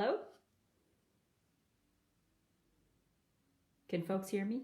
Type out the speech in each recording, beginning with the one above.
Hello? Can folks hear me?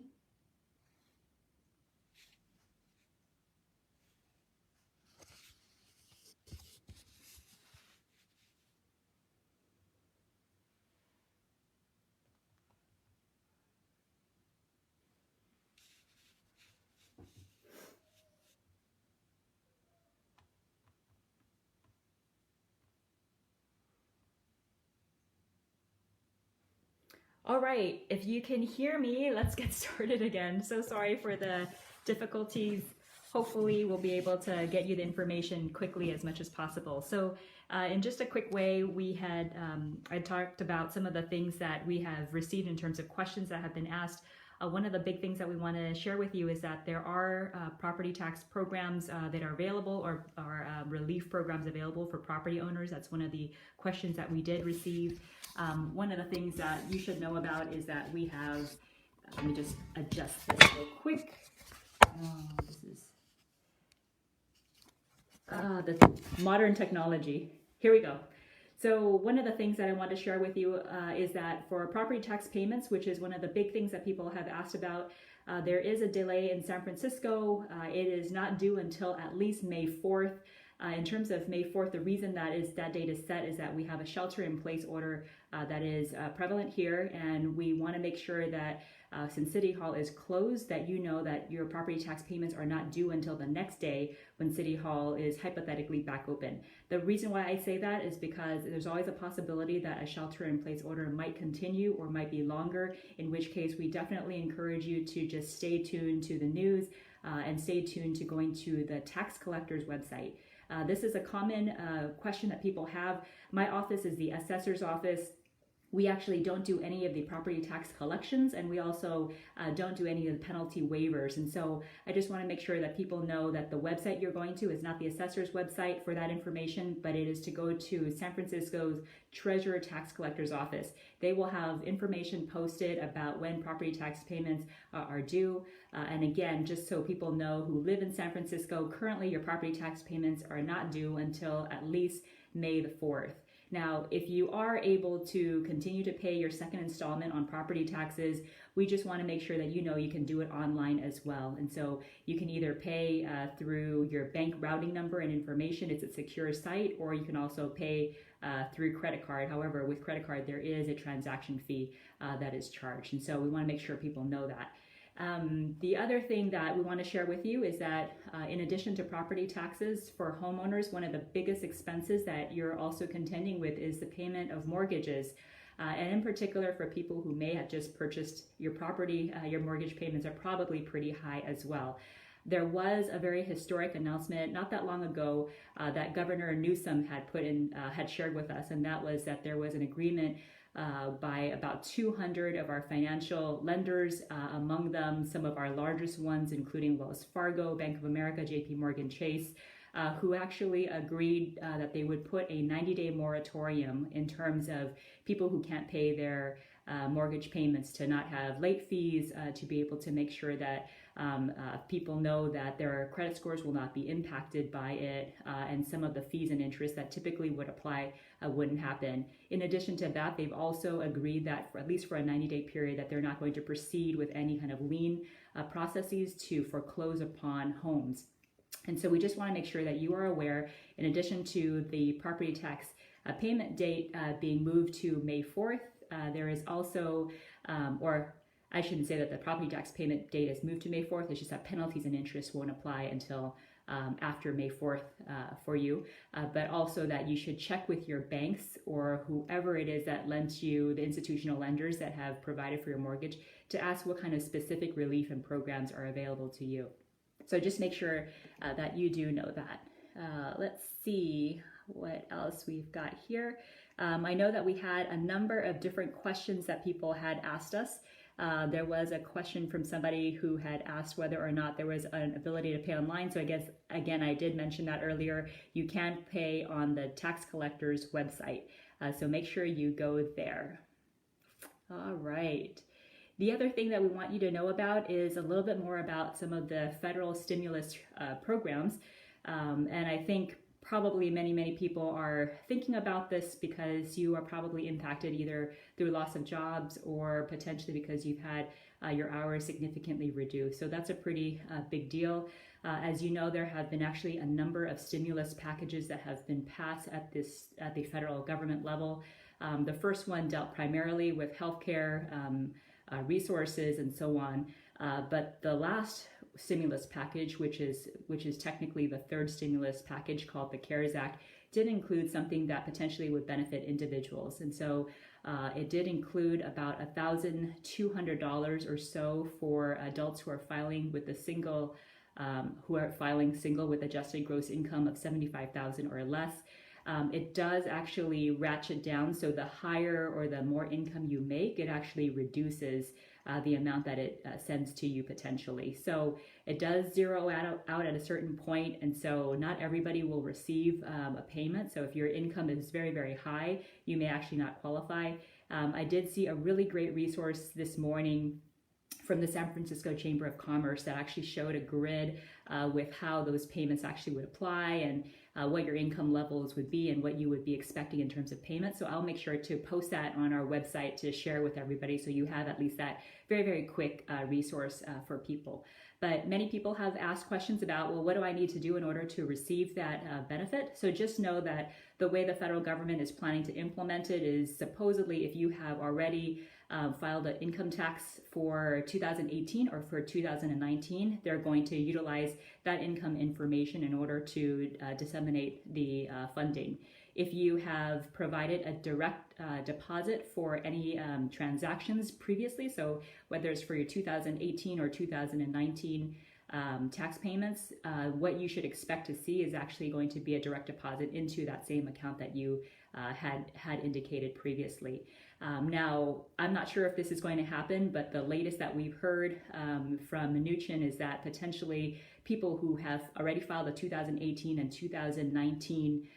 All right, if you can hear me, let's get started again. So sorry for the difficulties. Hopefully we'll be able to get you the information quickly as much as possible. So in just a quick way, I talked about some of the things that we have received in terms of questions that have been asked. One of the big things that we want to share with you is that there are property tax programs that are available, or relief programs available for property owners. That's one of the questions that we did receive. One of the things that you should know about is that we have, let me just adjust this real quick. This is the modern technology. Here we go. So one of the things that I want to share with you is that for property tax payments, which is one of the big things that people have asked about, there is a delay in San Francisco. It is not due until at least May 4th. In terms of May 4th, the reason that date is set is that we have a shelter-in-place order that is prevalent here, and we want to make sure that since City Hall is closed, that you know that your property tax payments are not due until the next day when City Hall is hypothetically back open. The reason why I say that is because there's always a possibility that a shelter-in-place order might continue or might be longer, in which case we definitely encourage you to just stay tuned to the news and stay tuned to going to the tax collector's website. This is a common question that people have. My office is the assessor's office. We actually don't do any of the property tax collections, and we also don't do any of the penalty waivers. And so I just want to make sure that people know that the website you're going to is not the assessor's website for that information, but it is to go to San Francisco's Treasurer Tax Collector's office. They will have information posted about when property tax payments are due. And again, just so people know who live in San Francisco, currently your property tax payments are not due until at least May the 4th. Now, if you are able to continue to pay your second installment on property taxes, we just want to make sure that you know you can do it online as well. And so you can either pay through your bank routing number and information. It's a secure site, or you can also pay through credit card. However, with credit card, there is a transaction fee that is charged. And so we want to make sure people know that. The other thing that we want to share with you is that in addition to property taxes for homeowners, one of the biggest expenses that you're also contending with is the payment of mortgages. And in particular for people who may have just purchased your property, your mortgage payments are probably pretty high as well. There was a very historic announcement not that long ago that Governor Newsom had shared with us, and that was that there was an agreement by about 200 of our financial lenders, among them some of our largest ones, including Wells Fargo, Bank of America, JP Morgan Chase, who actually agreed that they would put a 90-day moratorium in terms of people who can't pay their mortgage payments, to not have late fees, to be able to make sure that people know that their credit scores will not be impacted by it, and some of the fees and interest that typically would apply wouldn't happen. In addition to that, they've also agreed that at least for a 90-day period that they're not going to proceed with any kind of lien processes to foreclose upon homes. And so we just want to make sure that you are aware, in addition to the property tax payment date being moved to May 4th, there is also, or I shouldn't say that the property tax payment date is moved to May 4th, it's just that penalties and interest won't apply until after May 4th for you, but also that you should check with your banks or whoever it is that lends you, the institutional lenders that have provided for your mortgage, to ask what kind of specific relief and programs are available to you. So just make sure that you do know that. Let's see what else we've got here. I know that we had a number of different questions that people had asked us. There was a question from somebody who had asked whether or not there was an ability to pay online. So I guess, again, I did mention that earlier. You can pay on the tax collector's website. So make sure you go there. All right. The other thing that we want you to know about is a little bit more about some of the federal stimulus programs. And I think probably many people are thinking about this because you are probably impacted either through loss of jobs or potentially because you've had your hours significantly reduced. So that's a pretty big deal. As you know, there have been actually a number of stimulus packages that have been passed at the federal government level. The first one dealt primarily with healthcare resources and so on. But the last stimulus package, which is technically the third stimulus package called the CARES Act, did include something that potentially would benefit individuals. And so it did include about $1,200 or so for adults who are filing with the single with adjusted gross income of $75,000 or less. It does actually ratchet down, so the higher or the more income you make, it actually reduces the amount that it sends to you potentially. So it does zero out at a certain point, and so not everybody will receive a payment. So if your income is very high, you may actually not qualify. I did see a really great resource this morning from the San Francisco Chamber of Commerce that actually showed a grid with how those payments actually would apply and what your income levels would be and what you would be expecting in terms of payments. So I'll make sure to post that on our website to share with everybody so you have at least that very quick resource for people. But many people have asked questions about, well, what do I need to do in order to receive that benefit? So just know that the way the federal government is planning to implement it is supposedly if you have already filed an income tax for 2018 or for 2019, they're going to utilize that income information in order to disseminate the funding. If you have provided a direct deposit for any transactions previously, so whether it's for your 2018 or 2019 tax payments, what you should expect to see is actually going to be a direct deposit into that same account that you had indicated previously. Now, I'm not sure if this is going to happen, but the latest that we've heard from Mnuchin is that potentially people who have already filed a 2018 and 2019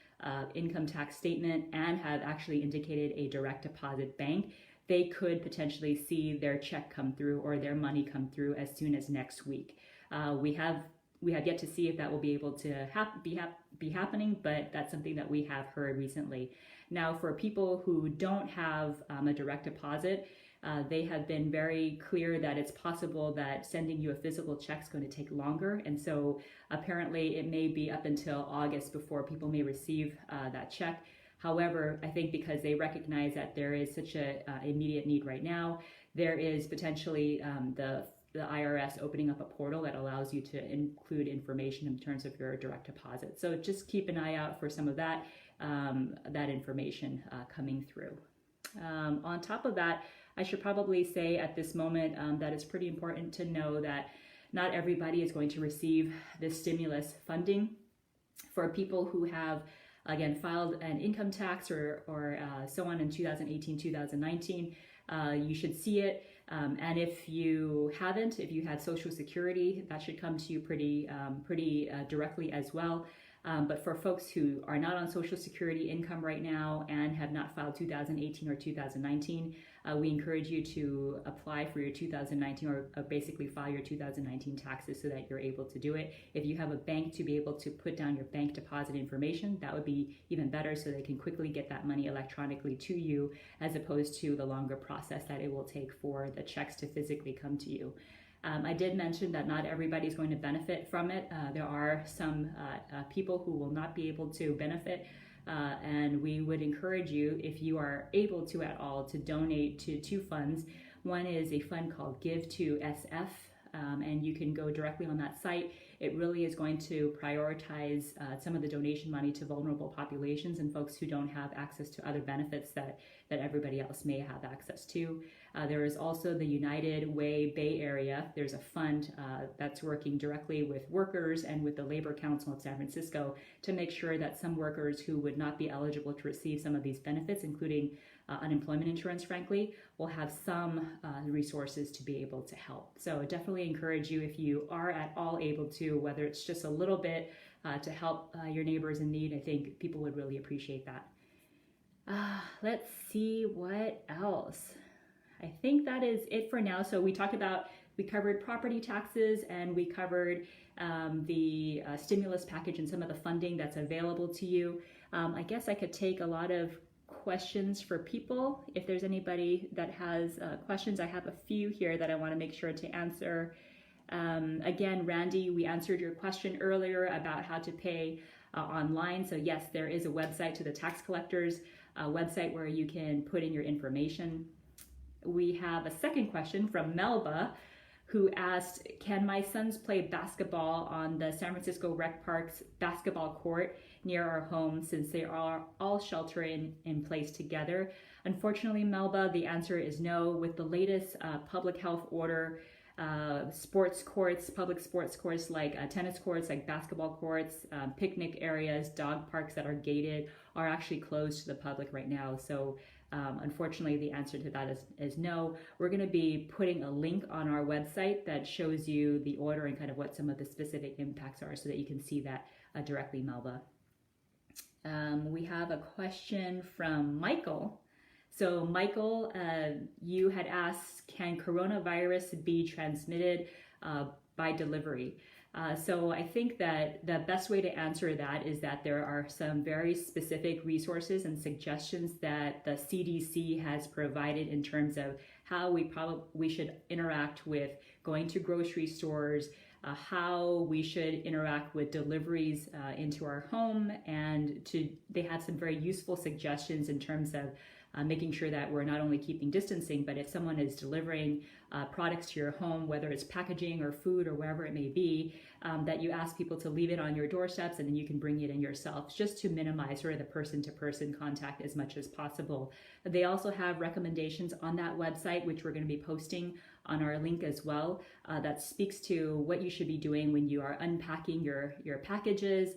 income tax statement and have actually indicated a direct deposit bank, they could potentially see their check come through or their money come through as soon as next week. We have yet to see if that will be able to be happening, but that's something that we have heard recently. Now, for people who don't have a direct deposit, they have been very clear that it's possible that sending you a physical check is going to take longer. And so apparently it may be up until August before people may receive that check. However, I think because they recognize that there is such an immediate need right now, there is potentially the IRS opening up a portal that allows you to include information in terms of your direct deposit. So just keep an eye out for some of that information coming through. On top of that, I should probably say at this moment that it's pretty important to know that not everybody is going to receive this stimulus funding. For people who have, again, filed an income tax or so on in 2018, 2019, you should see it. And if you haven't, if you had Social Security, that should come to you pretty directly as well. But for folks who are not on Social Security income right now and have not filed 2018 or 2019, we encourage you to apply for your 2019 or basically file your 2019 taxes so that you're able to do it. If you have a bank to be able to put down your bank deposit information, that would be even better so they can quickly get that money electronically to you as opposed to the longer process that it will take for the checks to physically come to you. I did mention that not everybody is going to benefit from it. There are some people who will not be able to benefit, and we would encourage you, if you are able to at all, to donate to two funds. One is a fund called Give to SF, and you can go directly on that site. It really is going to prioritize some of the donation money to vulnerable populations and folks who don't have access to other benefits that everybody else may have access to. There is also the United Way Bay Area. There's a fund that's working directly with workers and with the Labor Council of San Francisco to make sure that some workers who would not be eligible to receive some of these benefits, including unemployment insurance, frankly, will have some resources to be able to help. So definitely encourage you, if you are at all able to, whether it's just a little bit to help your neighbors in need. I think people would really appreciate that. Let's see what else. I think that is it for now. So we talked about We covered property taxes, and we covered the stimulus package and some of the funding that's available to you. I guess I could take a lot of questions for people. If there's anybody that has questions, I have a few here that I want to make sure to answer. Again, Randy, we answered your question earlier about how to pay online. So yes, there is a website to the tax collector's website where you can put in your information. We have a second question from Melba, who asked, can my sons play basketball on the San Francisco Rec Park's basketball court near our home since they are all sheltering in place together? Unfortunately, Melba, the answer is no. With the latest public health order, sports courts, public sports courts like tennis courts, like basketball courts, picnic areas, dog parks that are gated are actually closed to the public right now. So unfortunately, the answer to that is no. We're going to be putting a link on our website that shows you the order and kind of what some of the specific impacts are so that you can see that directly, Melba. We have a question from Michael. So Michael, you had asked, can coronavirus be transmitted by delivery? So I think that the best way to answer that is that there are some very specific resources and suggestions that the CDC has provided in terms of how we should interact with going to grocery stores, how we should interact with deliveries into our home, and they have some very useful suggestions in terms of making sure that we're not only keeping distancing, but if someone is delivering products to your home, whether it's packaging or food or wherever it may be, that you ask people to leave it on your doorsteps and then you can bring it in yourself, just to minimize sort of the person-to-person contact as much as possible. They also have recommendations on that website, which we're going to be posting on our link as well, that speaks to what you should be doing when you are unpacking your packages,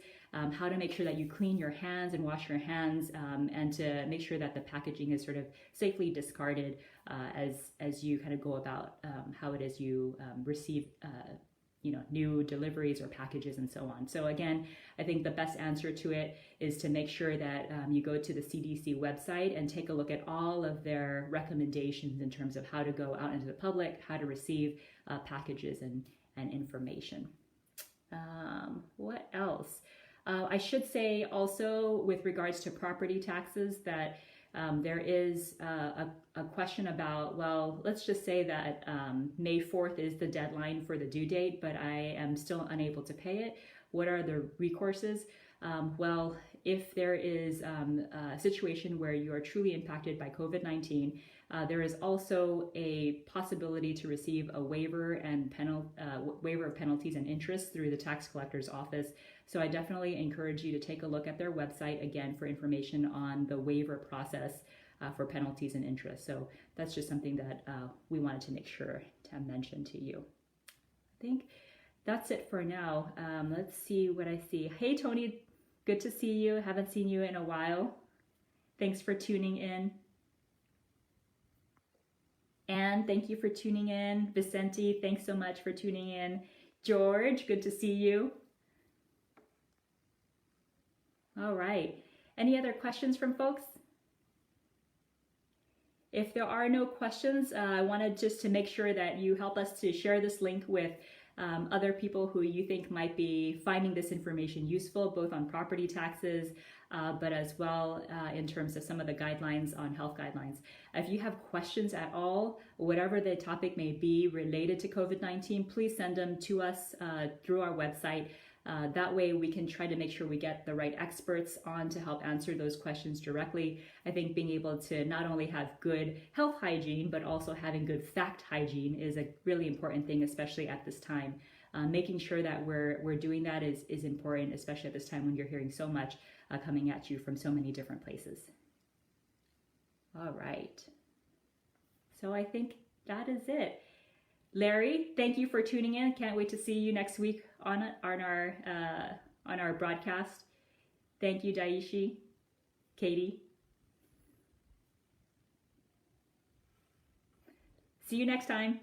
how to make sure that you clean your hands and wash your hands, and to make sure that the packaging is sort of safely discarded as you kind of go about how it is you receive new deliveries or packages and so on. So again, I think the best answer to it is to make sure that you go to the CDC website and take a look at all of their recommendations in terms of how to go out into the public, how to receive packages and information. What else? I should say also with regards to property taxes that there is a question about, well, let's just say that May 4th is the deadline for the due date, but I am still unable to pay it. What are the recourses? Well, if there is a situation where you are truly impacted by COVID-19, there is also a possibility to receive a waiver of penalties and interest through the tax collector's office. So I definitely encourage you to take a look at their website again for information on the waiver process for penalties and interest. So that's just something that we wanted to make sure to mention to you. I think that's it for now. Let's see what I see. Hey, Tony, good to see you. Haven't seen you in a while. Thanks for tuning in. Anne, thank you for tuning in. Vicente, thanks so much for tuning in. George, good to see you. All right. Any other questions from folks? If there are no questions, I wanted just to make sure that you help us to share this link with other people who you think might be finding this information useful, both on property taxes, but as well in terms of some of the guidelines on health guidelines. If you have questions at all, whatever the topic may be related to COVID-19, please send them to us through our website. That way we can try to make sure we get the right experts on to help answer those questions directly. I think being able to not only have good health hygiene, but also having good fact hygiene is a really important thing, especially at this time. Making sure that we're doing that is important, especially at this time when you're hearing so much coming at you from so many different places. All right. So I think that is it. Larry, thank you for tuning in. Can't wait to see you next week on our broadcast. Thank you, Daishi, Katie. See you next time.